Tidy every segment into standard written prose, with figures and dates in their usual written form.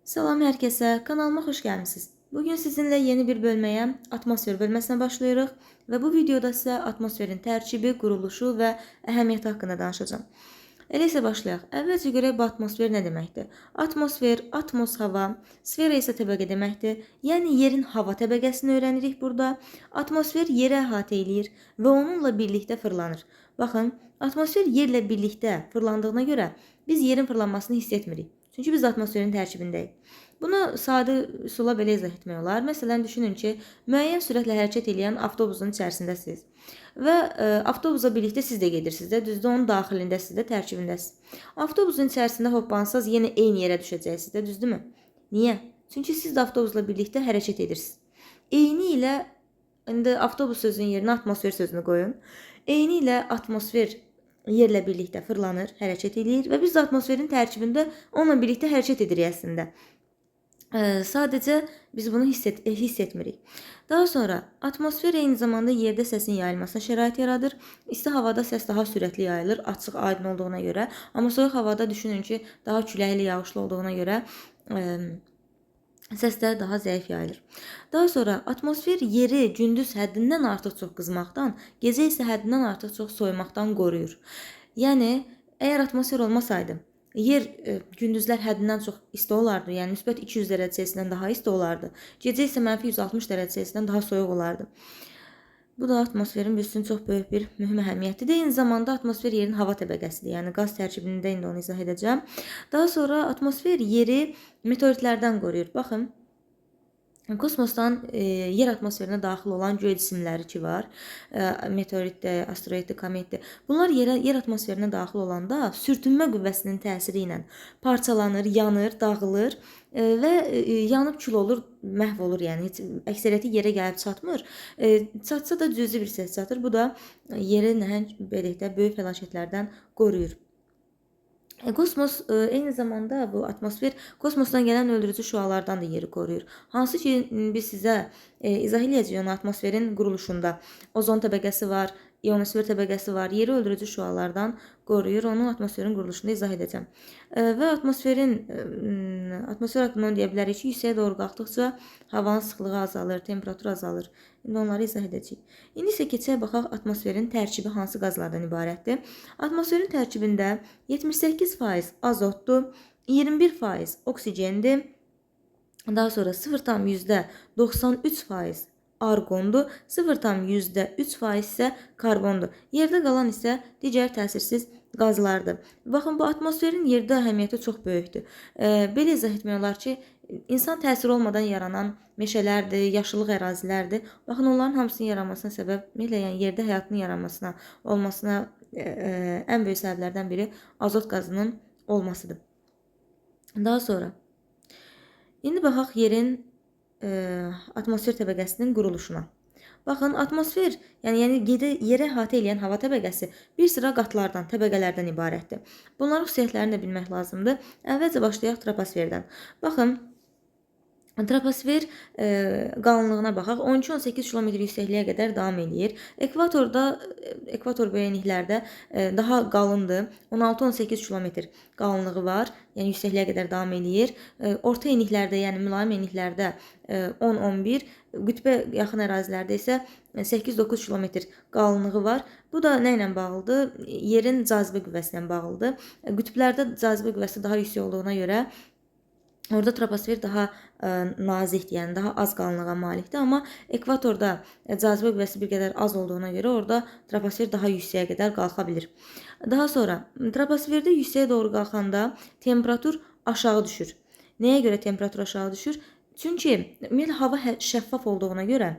Salam hər kəsə, kanalıma xoş gəlmisiniz. Bugün sizinlə yeni bir bölməyə, atmosfer bölməsinə başlayırıq və bu videoda sizə atmosferin tərkibi, quruluşu və əhəmiyyəti haqqında danışacağım. Elə isə başlayaq. Əvvəlcə görək bu atmosfer nə deməkdir? Atmosfer, atmos hava, sfera isə təbəqə deməkdir. Yəni yerin hava təbəqəsini öyrənirik burada. Atmosfer yeri əhatə eləyir və onunla birlikdə fırlanır. Baxın, atmosfer yerlə birlikdə fırlandığına görə biz yerin fırlanmasını hiss etmirik. Çünki biz atmosferin tərkibindəyik. Bunu sadə üsulla belə izah etmək olar. Məsələn, düşünün ki, müəyyən sürətlə hərəkət edən avtobusun içərisindəsiniz. Və avtobusla birlikdə siz də gedirsiniz də, düzdür, onun daxilindəsiniz də, tərkibindəsiniz. Avtobusun içərisində hoppansanız yenə eyni yerə düşəcəksiniz də, düzdürmü? Niyə? Çünki siz də avtobusla birlikdə hərəkət edirsiniz. Eyni ilə, indi avtobus sözünün yerinə atmosfer sözünü qoyun. Eyni ilə atmosfer yerlə birlikdə fırlanır, hərəkət edir və biz də atmosferin tərkibində onunla birlikdə hərəkət edirik əslində. Sadəcə biz bunu hiss etmirik. Daha sonra atmosfer eyni zamanda yerdə səsin yayılmasına şərait yaradır. İsti havada səs daha sürətli yayılır, açıq, aydın olduğuna görə. Amma soyuq havada düşünün ki, daha küləkli, yağışlı olduğuna görə səslər daha zəif yayılır. Daha sonra atmosfer yeri gündüz həddindən artıq çox qızmaqdan, gecə isə həddindən artıq çox soyumaqdan qoruyur. Yəni, əgər atmosfer olmasaydı, yer gündüzlər həddindən çox isti olardı, yəni müsbət 200 dərəcə Selsidən daha isti olardı. Gecə isə mənfi 160 dərəcə Selsidən daha soyuq olardı. Bu da atmosferin üçün çox böyük bir mühüm əhəmiyyətidir. Eyni zamanda atmosfer yerin hava təbəqəsidir. Yəni qaz tərkibində indi onu izah edəcəm. Daha sonra atmosfer yeri meteoritlərdən qoruyur. Baxın, kosmosdan yer atmosferinə daxil olan göy cisimləri ki var, meteoritdir, asteroiddir, kometdir. Bunlar yer atmosferinə daxil olanda sürtünmə qüvvəsinin təsiri ilə parçalanır, yanır, dağılır və yanıb kül olur, məhv olur. Yəni əksəriyyəti yerə gəlib çatmır. Çatsa da cüzi bir səs çatır. Bu da yeri nəhəng beləliklə böyük fəlakətlərdən qoruyur. Kosmos eyni zamanda bu atmosfer kosmosdan gələn öldürücü şüalardan da yeri qoruyur. Hansı ki biz sizə izah edəcəyik onu atmosferin quruluşunda. Ozon təbəqəsi var, ionosfer təbəqəsi var. Yeri öldürücü şüalardan qoruyur. Onu atmosferin quruluşunda izah edəcəm. Və atmosfer haqqında onu deyə bilərik ki, yüksəyə doğru qalxdıqca havanın sıxlığı azalır, temperatur azalır. İndi onları izah edəcəyik. İndi isə keçək baxaq atmosferin tərkibi hansı qazlardan ibarətdir. Atmosferin tərkibində 78% azotdur, 21% oksigendir, daha sonra 0,93% arqondur, 0,3% isə karbondur. Yerdə qalan isə digər təsirsiz qazlardır. Baxın, bu atmosferin yerdə əhəmiyyəti çox böyükdür. Belə izah etmək olar ki, insan təsiri olmadan yaranan meşələrdir, yaşıllıq ərazilərdir. Baxın, onların hamısının yaranmasına səbəb, yəni yerdə həyatın yaranmasına, olmasına ən böyük səbəblərdən biri azot qazının olmasıdır. Daha sonra, indi baxaq yerin atmosfer təbəqəsinin quruluşuna. Baxın, atmosfer, yəni yerə əhatə edən hava təbəqəsi bir sıra qatlardan, təbəqələrdən ibarətdir. Bunların xüsusiyyətlərini də bilmək lazımdır. Əvvəlcə başlayaq troposferdən. Baxın, troposfer qalınlığına baxaq. 12-18 km yüksəkliyə qədər davam edir. Ekvator böyükliklərdə daha qalındır. 16-18 km qalınlığı var. Yəni yüksəkliyə qədər davam edir. Orta enliklərdə, yəni mülayim enliklərdə 10-11, qütbə yaxın ərazilərdə isə 8-9 km qalınlığı var. Bu da nə ilə bağlıdır? Yerin cazibə qüvvəsi ilə bağlıdır. Qütblərdə cazibə qüvvəsi daha yüksək olduğuna görə orada troposfer daha nazikdir, yəni daha az qalınlığa malikdir. Amma ekvatorda cazibə qüvvəsi bir qədər az olduğuna görə orada troposfer daha yüksəyə qədər qalxa bilir. Daha sonra troposferdə yüksəyə doğru qalxanda temperatur aşağı düşür. Nəyə görə temperatur aşağı düşür? Çünki hava şəffaf olduğuna görə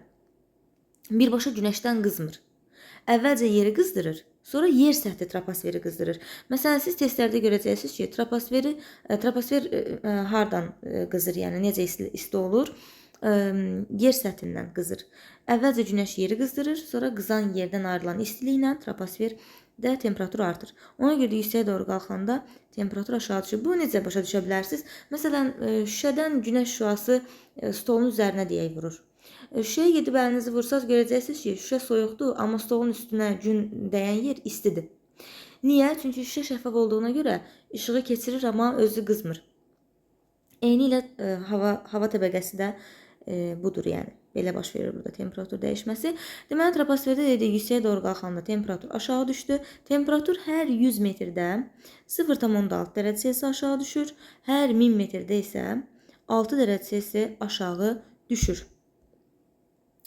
birbaşa günəşdən qızmır. Əvvəlcə yeri qızdırır, sonra yer səthi troposferi qızdırır. Məsələn, siz testlərdə görəcəksiniz ki, troposfer hardan qızır, yəni necə isti olur? Yer səthindən qızır. Əvvəlcə günəş yeri qızdırır, sonra qızan yerdən ayrılan istiliklə troposferdə temperatur artır. Ona görə yüksəyə doğru qalxanda temperatur aşağı düşür. Bu necə başa düşə bilərsiniz? Məsələn, şüşədən günəş şüası stolun üzərinə deyək vurur. Şüşəyə gedib əlinizi vursaz görəcəksiniz ki, şüşə soyuqdur, amma stolun üstünə gün dəyən yer istidir. Niyə? Çünki şüşə şəffaf olduğuna görə işığı keçirir, amma özü qızmır. Eynilə hava təbəqəsi də budur, yəni. Belə baş verir burada temperatur dəyişməsi. Deməli, troposferdə dedik, yüksəyə doğru qalxanda temperatur aşağı düşdü. Temperatur hər 100 metrdə 0,6 dərəcə Selsi aşağı düşür. Hər 1000 metrdə isə 6 dərəcə Selsi aşağı düşür.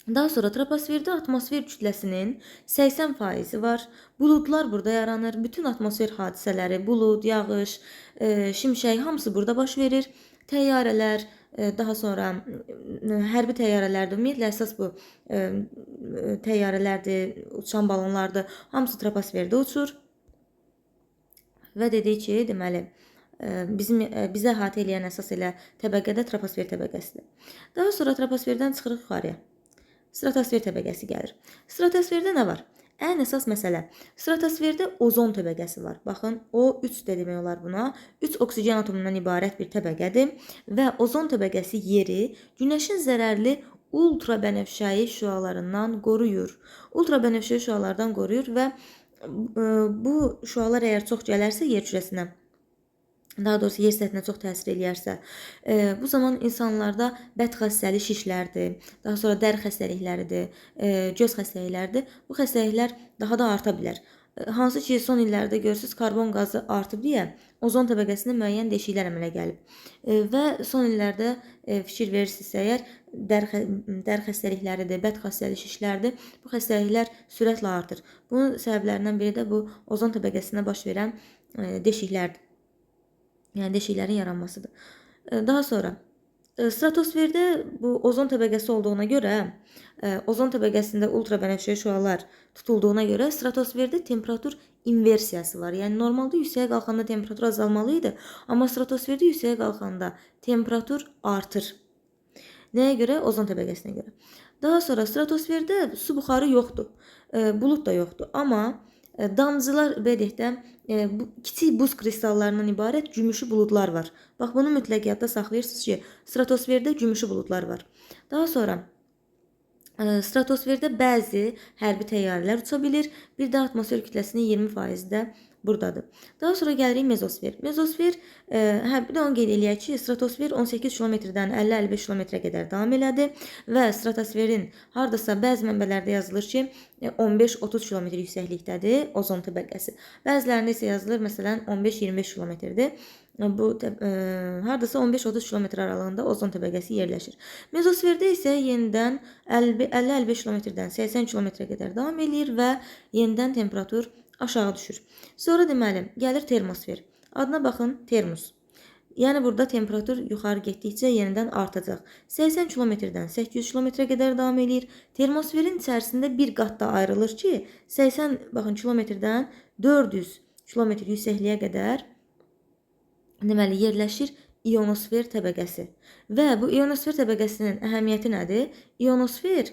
Daha sonra troposferdə atmosfer kütləsinin 80% var. Buludlar burada yaranır. Bütün atmosfer hadisələri, bulud, yağış, şimşək hamısı burada baş verir. Təyyarələr, daha sonra hərbi təyyarələrdir. Ümumiyyətlə əsas bu təyyarələrdir, uçan balonlardır. Hamısı troposferdə uçur. Və dedik ki, deməli, bizə əhatə edən əsas elə təbəqə də troposfer təbəqəsidir. Daha sonra troposferdən çıxırıq yuxarıya. Stratosfer təbəqəsi gəlir. Stratosferdə nə var? Ən əsas məsələ. Stratosferdə ozon təbəqəsi var. Baxın, O3 də demək olar buna. 3 oksigen atomundan ibarət bir təbəqədir və ozon təbəqəsi yeri günəşin zərərli ultrabənövşəyi şüalarından qoruyur. Ultrabənövşəyi şüalardan qoruyur və bu şüalar əgər çox gələrsə yer kürəsinə, daha doğrusu yer səthinə çox təsir eləyərsə, bu zaman insanlarda bədxassəli şişlərdir, daha sonra dəri xəstəlikləridir, göz xəstəlikləridir. Bu xəstəliklər daha da arta bilər. Hansı ki, son illərdə görürsünüz, karbon qazı artıb deyə ozon təbəqəsində müəyyən deşiklər əmələ gəlib. Və son illərdə fikir verirsinizsə əgər, dəri xəstəlikləridir, bədxassəli şişlərdir. Bu xəstəliklər sürətlə artır. Bunun səbəblərindən biri də bu ozon təbəqəsində baş verən deşiklərdir. Yəni deşiklərin yaranmasıdır. Daha sonra stratosferdə bu ozon təbəqəsi olduğuna görə, ozon təbəqəsində ultrabənövşəyi şüalar tutulduğuna görə stratosferdə temperatur inversiyası var. Yəni normalda yüksəyə qalxanda temperatur azalmalı idi, amma stratosferdə yüksəyə qalxanda temperatur artır. Nəyə görə? Ozon təbəqəsinə görə. Daha sonra stratosferdə su buxarı yoxdur, bulud da yoxdur, amma damcılar, belə deyək də, kiçik buz kristallarından ibarət gümüşü buludlar var. Bax, bunu mütləq yadda saxlayırsınız ki, stratosferdə gümüşü buludlar var. Daha sonra stratosferdə bəzi hərbi təyyarələr uça bilir. Bir də atmosfer kütləsinin 20% də buradadır. Daha sonra gəlirik mezosfer. Mezosfer, bir də onu qeyd eləyək ki, stratosfer 18 kilometrdən 50-55 kilometrə qədər davam elədi və stratosferin hardasa bəzi mənbələrdə yazılır ki, 15-30 kilometr yüksəklikdədir ozon təbəqəsi. Bəzilərində isə yazılır, məsələn, 15-25 kilometrdir. Bu hardasa 15-30 kilometr aralığında ozon təbəqəsi yerləşir. Mezosferdə isə yenidən 50-55 kilometrdən 80 kilometrə qədər davam eləyir və yenidən temperatur aşağı düşür. Sonra deməli, gəlir termosfer. Adına baxın, termos. Yəni burada temperatur yuxarı getdikcə yenidən artacaq. 80 kilometrdən 800 kilometrə qədər davam eləyir. Termosferin içərisində bir qat da ayrılır ki, 80 kilometrdən 400 kilometr yüksəkliyə qədər deməli yerləşir ionosfer təbəqəsi. Və bu ionosfer təbəqəsinin əhəmiyyəti nədir? Ionosfer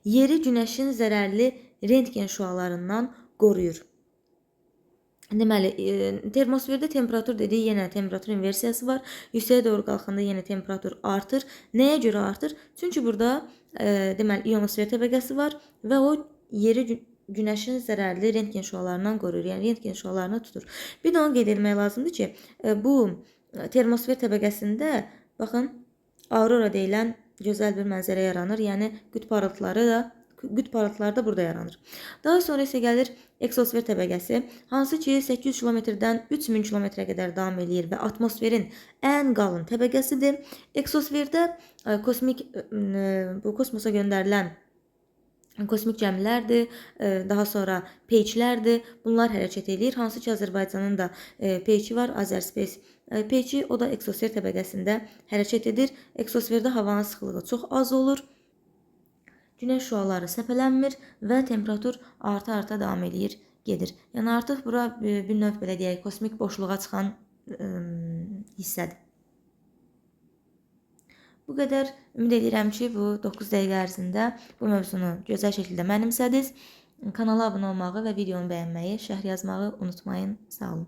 yeri günəşin zərərli rentgen şüalarından qoruyur. Deməli, termosferdə temperatur dediyi yenə temperatur inversiyası var. Yüksəyə doğru qalxanda yenə temperatur artır. Nəyə görə artır? Çünki burada deməli ionosfer təbəqəsi var və o yeri günəşin zərərli rentgen şüalarından qoruyur. Yəni rentgen şüalarını tutur. Bir də onu qeyd etmək lazımdır ki, bu termosfer təbəqəsində baxın, aurora deyilən gözəl bir mənzərə yaranır. Yəni qütb parıltıları da burada yaranır. Daha sonra isə gəlir eksosfer təbəqəsi, hansı ki 800 kilometrdən 3000 kilometrə qədər davam eləyir və atmosferin ən qalın təbəqəsidir. Eksosferdə kosmosa göndərilən kosmik gəmilərdir, daha sonra peyçlərdir. Bunlar hərəkət edir. Hansı ki Azərbaycanın da peyçi var, Azerspace peyçi, o da eksosfer təbəqəsində hərəkət edir. Eksosferdə havanın sıxlığı çox az olur. Günəş şüaları səpələnmir və temperatur arta-arta davam edir, gedir. Yəni artıq bura bir növ belə deyək, kosmik boşluğa çıxan hissədir. Bu qədər. Ümid edirəm ki, bu 9 dəqiqə ərzində bu mövzunu gözəl şəkildə mənimsədiniz. Kanala abunə olmağı və videonu bəyənməyi, şərh yazmağı unutmayın. Sağ olun.